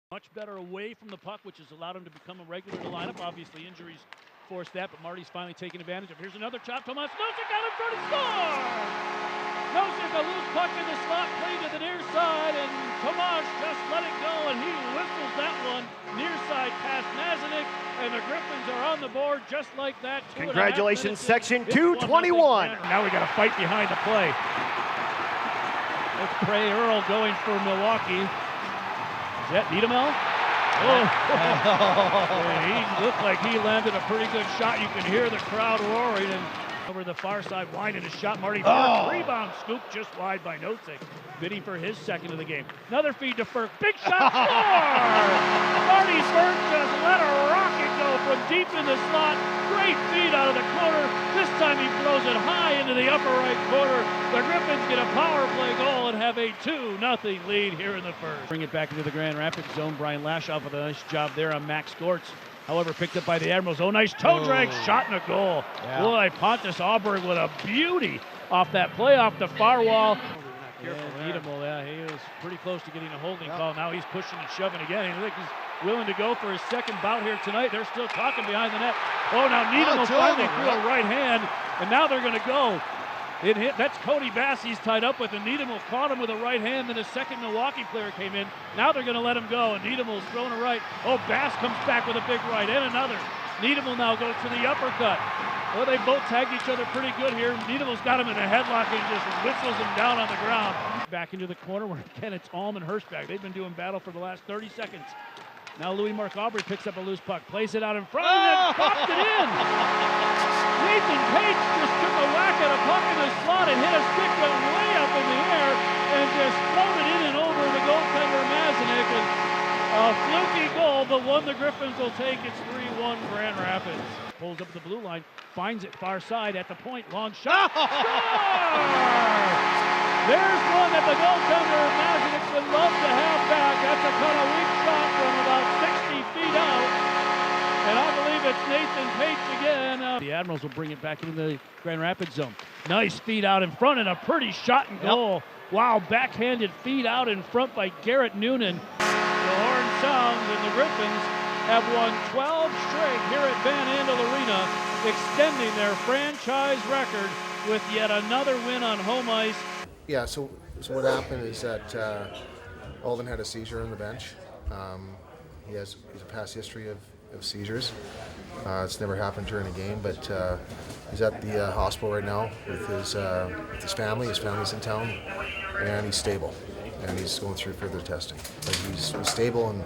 Much better away from the puck, which has allowed him to become a regular in the lineup. Obviously, injuries forced that, but Marty's finally taking advantage of. Here's another chop. Tomas Nosek out in front and score! Nosek, a loose puck in the slot, played to the near side, and Tomas just let it go, and he whistles that one near side past Nastasiuk, and the Griffins are on the board just like that. Congratulations, Section 221. Now we got a fight behind the play. That's Payerl going for Milwaukee. Is that Nedomlel? Oh, he looked like he landed a pretty good shot. You can hear the crowd roaring, and over the far side, winding his shot. Marty Frk, rebound scoop just wide by Nosek, bidding for his second of the game. Another feed to Frk, big shot, score! Marty Frk just let a rocket go from deep in the slot. Great feed out of the corner. This time he throws it high into the upper right corner. The Griffins get a power play goal and have a 2-0 lead here in the first. Bring it back into the Grand Rapids zone. Brian Lashoff with a nice job there on Max Gortz. However, picked up by the Admirals. Oh, nice toe drag shot and a goal. Yeah. Boy, Penalties-Aubry with a beauty off that play off the far wall. Nedomlel, yeah, he was pretty close to getting a holding call. Now he's pushing and shoving again. He looks willing to go for his second bout here tonight. They're still talking behind the net. Oh, now Nedomlel finally threw a right hand, and now they're going to go. It hit. That's Cody Bass he's tied up with, and Nedomlel caught him with a right hand. Then a second Milwaukee player came in. Now they're going to let him go, and Nedomlel's throwing a right. Oh, Bass comes back with a big right and another. Nedomlel now goes to the uppercut. Well, they both tagged each other pretty good here. Nedomlel's got him in a headlock and just whistles him down on the ground. Back into the corner where again it's Alm and Hirschfeld. They've been doing battle for the last 30 seconds. Now Louis-Marc Åberg picks up a loose puck, plays it out in front, and then popped it in. Nathan Paetsch just took a whack at a puck in the slot and hit a stick that went way up in the air and just floated in and over the goaltender Nastasiuk. And a fluky goal, but one the Griffins will take. It's 3-1 Grand Rapids. Pulls up the blue line, finds it far side at the point, long shot. There's one that the goaltender Nastasiuk would love to have back. That's a kind of weak shot from about 60 feet out. And I believe it's Nathan Paetsch again. The Admirals will bring it back into the Grand Rapids zone. Nice feed out in front and a pretty shot and goal. Wow, backhanded feed out in front by Garrett Noonan. The horn sounds and the Griffins have won 12 straight here at Van Andel Arena, extending their franchise record with yet another win on home ice. Yeah, so what happened is that Alden had a seizure on the bench. He's a past history of seizures. It's never happened during a game, but he's at the hospital right now with his family. His family's in town, and he's stable, and he's going through further testing. But he's stable, and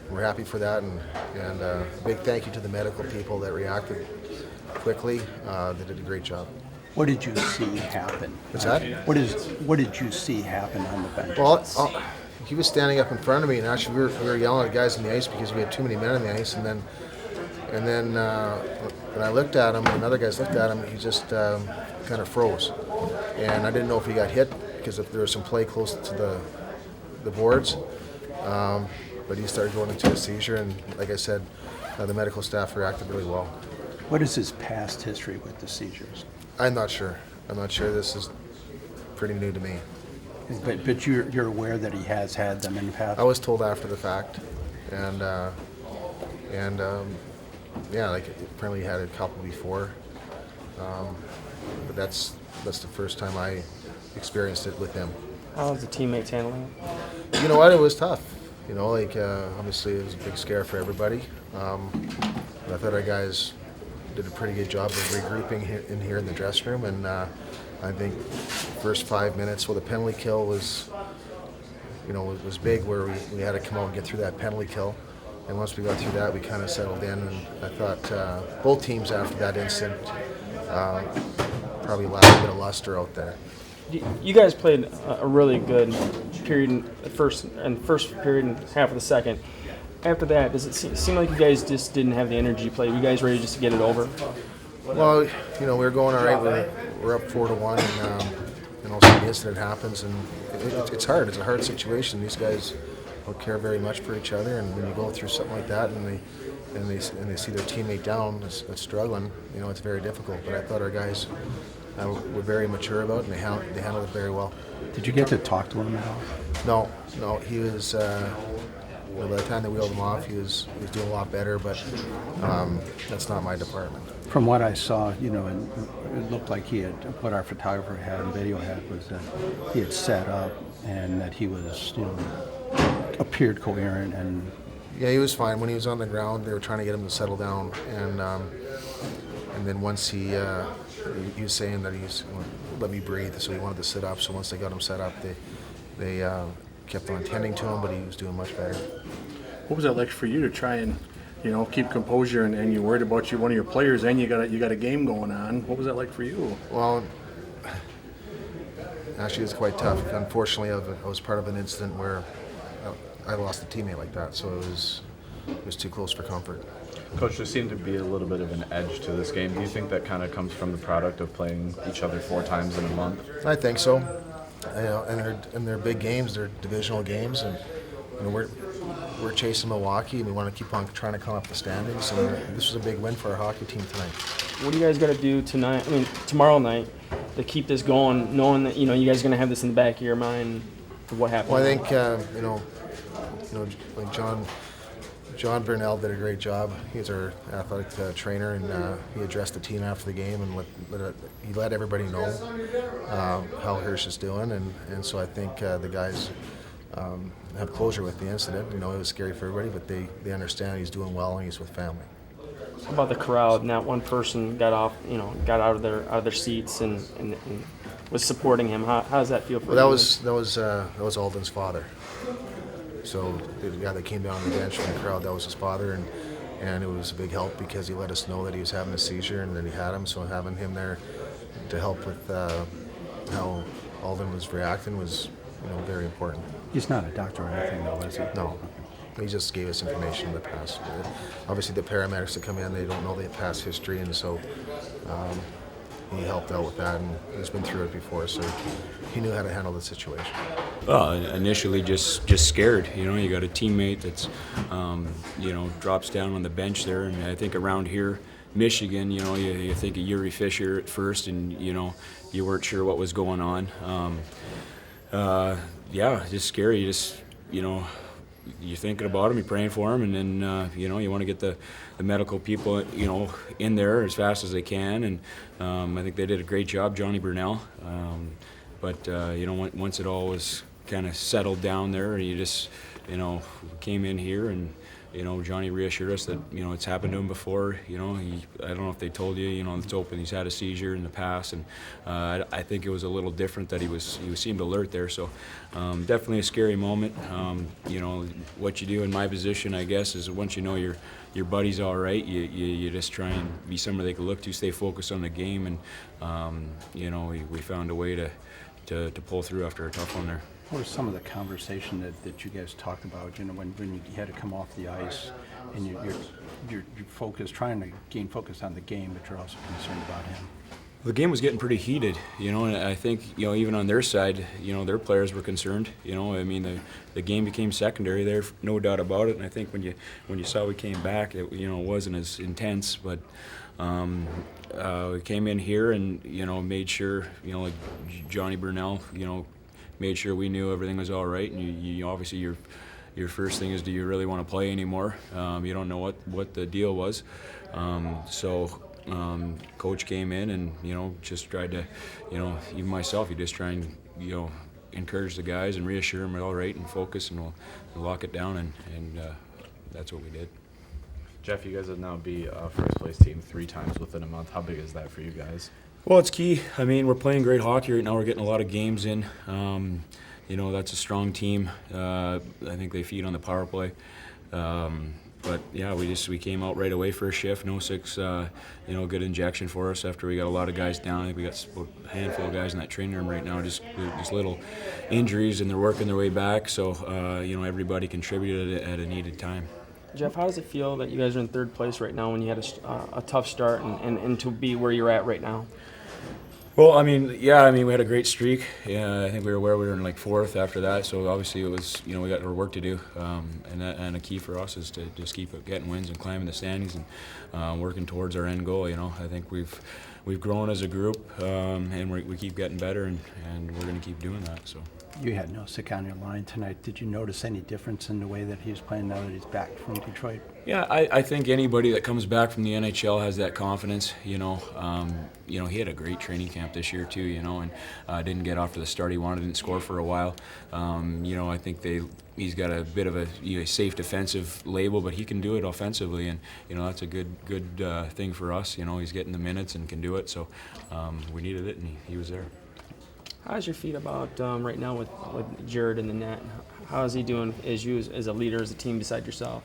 we're happy for that. And a big thank you to the medical people that reacted quickly. They did a great job. What did you see happen? What's that? What did you see happen on the bench? Well, he was standing up in front of me, and actually we were yelling at guys on the ice because we had too many men on the ice. And then when I looked at him, and other guys looked at him, he just kind of froze. And I didn't know if he got hit because if there was some play close to the boards. But he started going into a seizure, and like I said, the medical staff reacted really well. What is his past history with the seizures? I'm not sure. This is pretty new to me. But you're aware that he has had them in the past? I was told after the fact, and yeah, like apparently he had a couple before, but that's the first time I experienced it with him. How was the teammates handling it? You know what? It was tough. You know, like obviously it was a big scare for everybody. But I thought our guys did a pretty good job of regrouping here in the dressing room, and I think first 5 minutes, well, the penalty kill was big, where we had to come out and get through that penalty kill. And once we got through that, we kind of settled in, and I thought both teams after that incident probably lacked a bit of luster out there. You guys played a really good period in the first period and half of the second. After that, does it seem like you guys just didn't have the energy to play? Were you guys ready just to get it over? Well, we were going all right. We're up 4-1, and also the incident happens, and it's hard. It's a hard situation. These guys don't care very much for each other, and when you go through something like that, and they see their teammate down that's struggling, it's very difficult. But I thought our guys were very mature about it, and they handled it very well. Did you get to talk to him at all? No. He was by the time they wheeled him off, he was doing a lot better. But that's not my department. From what I saw, and it looked like he had, what our photographer had and video had, was that he had set up and that he was, appeared coherent and. Yeah, he was fine. When he was on the ground, they were trying to get him to settle down, and then once he was saying that he's let me breathe, so he wanted to sit up. So once they got him set up, they kept on tending to him, but he was doing much better. What was that like for you to try and keep composure and you're worried about one of your players and you got a game going on? What was that like for you? Well, actually, it's quite tough. Unfortunately, I was part of an incident where I lost a teammate like that, so it was too close for comfort. Coach, there seemed to be a little bit of an edge to this game. Do you think that kind of comes from the product of playing each other 4 times in a month? I think so. And they're big games, they're divisional games, and we're chasing Milwaukee, and we want to keep on trying to come up the standings. And this was a big win for our hockey team tonight. What do you guys got to do tonight? I mean, tomorrow night to keep this going, knowing that you guys are going to have this in the back of your mind for what happened. Well, I think like John Burnell did a great job. He's our athletic trainer, and he addressed the team after the game, and he let everybody know how Hirsch is doing, and so I think the guys have closure with the incident. It was scary for everybody, but they understand he's doing well and he's with family. How about the crowd? Not one person got out of their seats and was supporting him. How does that feel for you? Well, that was Alden's father. So the guy that came down on the bench from the crowd, that was his father, and it was a big help because he let us know that he was having a seizure and that he had him. So having him there to help with how Alden was reacting was very important. He's not a doctor or anything, though, is he? No. He just gave us information in the past. Obviously, the paramedics that come in, they don't know the past history, and so he helped out with that, and he's been through it before, so he knew how to handle the situation. Well, initially just scared. You got a teammate that's, drops down on the bench there, and I think around here, Michigan, you think of Yuri Fisher at first, and you weren't sure what was going on. Just scary. You're thinking about him, you're praying for him, and then you want to get the medical people in there as fast as they can, and I think they did a great job, Johnny Burnell. But once it all was kind of settled down there, you just came in here, and Johnny reassured us that it's happened to him before. I don't know if they told you, it's open. He's had a seizure in the past, and I think it was a little different that he seemed alert there. So definitely a scary moment. What you do in my position, I guess, is once your buddy's all right, you just try and be somebody they can look to, stay focused on the game, and we found a way to pull through after a tough one there. What was some of the conversation that you guys talked about, when you had to come off the ice and you're focused, trying to gain focus on the game, but you're also concerned about him? The game was getting pretty heated, and I think, even on their side, their players were concerned. The game became secondary there, no doubt about it. And I think when you saw we came back, it wasn't as intense, but we came in here and made sure, like Johnny Burnell, made sure we knew everything was all right. And you obviously your first thing is, do you really want to play anymore? You don't know what the deal was, Coach came in and just tried to, even myself, you just try and encourage the guys and reassure them we're all right and focus, and we'll lock it down, and that's what we did. Jeff, you guys have now be a first place team 3 times within a month. How big is that for you guys? Well, it's key. We're playing great hockey right now. We're getting a lot of games in. That's a strong team. I think they feed on the power play. But yeah, we came out right away for a shift. Nosek's good injection for us after we got a lot of guys down. I think we got a handful of guys in that training room right now, just little injuries, and they're working their way back. So everybody contributed at a needed time. Jeff, how does it feel that you guys are in 3rd place right now when you had a tough start and to be where you're at right now? Well, we had a great streak. Yeah, I think we were in like 4th after that. So obviously it was, we got our work to do, and a key for us is to just keep getting wins and climbing the standings and working towards our end goal. I think we've grown as a group, and we keep getting better, and we're going to keep doing that. So. You had Nosek on your line tonight. Did you notice any difference in the way that he's playing now that he's back from Detroit? Yeah, I think anybody that comes back from the NHL has that confidence. He had a great training camp this year too. And didn't get off to the start he wanted, didn't score for a while. I think he's got a bit of a safe defensive label, but he can do it offensively, and that's a good thing for us. He's getting the minutes and can do it, so we needed it, and he was there. How's your feet about right now with Jared in the net? How is he doing as a leader, as a team beside yourself?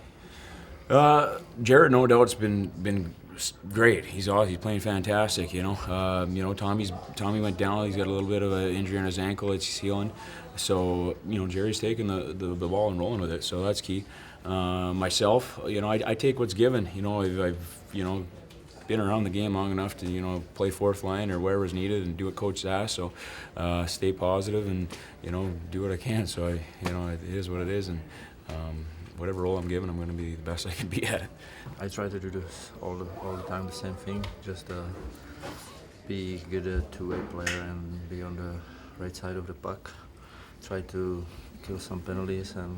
Jared, no doubt, has been great. He's playing fantastic. Tommy went down. He's got a little bit of an injury on his ankle. It's healing. So Jerry's taking the ball and rolling with it. So that's key. Myself, I take what's given. I've been around the game long enough to play fourth line or wherever's needed and do what coach asks. So stay positive and do what I can. So it is what it is, and whatever role I'm given, I'm going to be the best I can be at it. I try to do this all the time, the same thing. Just be good at two-way player and be on the right side of the puck. Try to kill some penalties and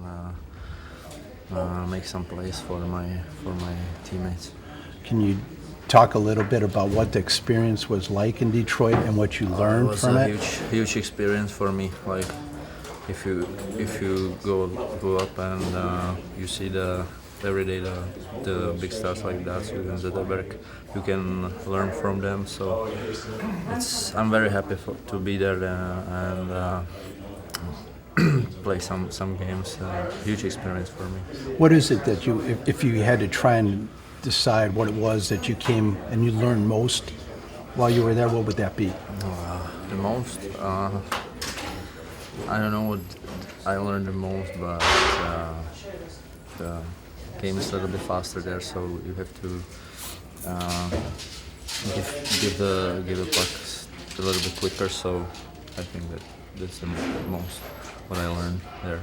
make some plays for my teammates. Can you talk a little bit about what the experience was like in Detroit and what you learned from it? It was a huge experience for me. Like if you go up and you see every day the big stars like Nastasiuk and Åberg, you can learn from them. So I'm very happy to be there and play some games. Huge experience for me. What is it that if you had to try and decide what it was that you came and you learned most while you were there, what would that be? The most, I don't know what I learned the most, but the game is a little bit faster there, so you have to give the puck a little bit quicker. So I think that's the most what I learned there.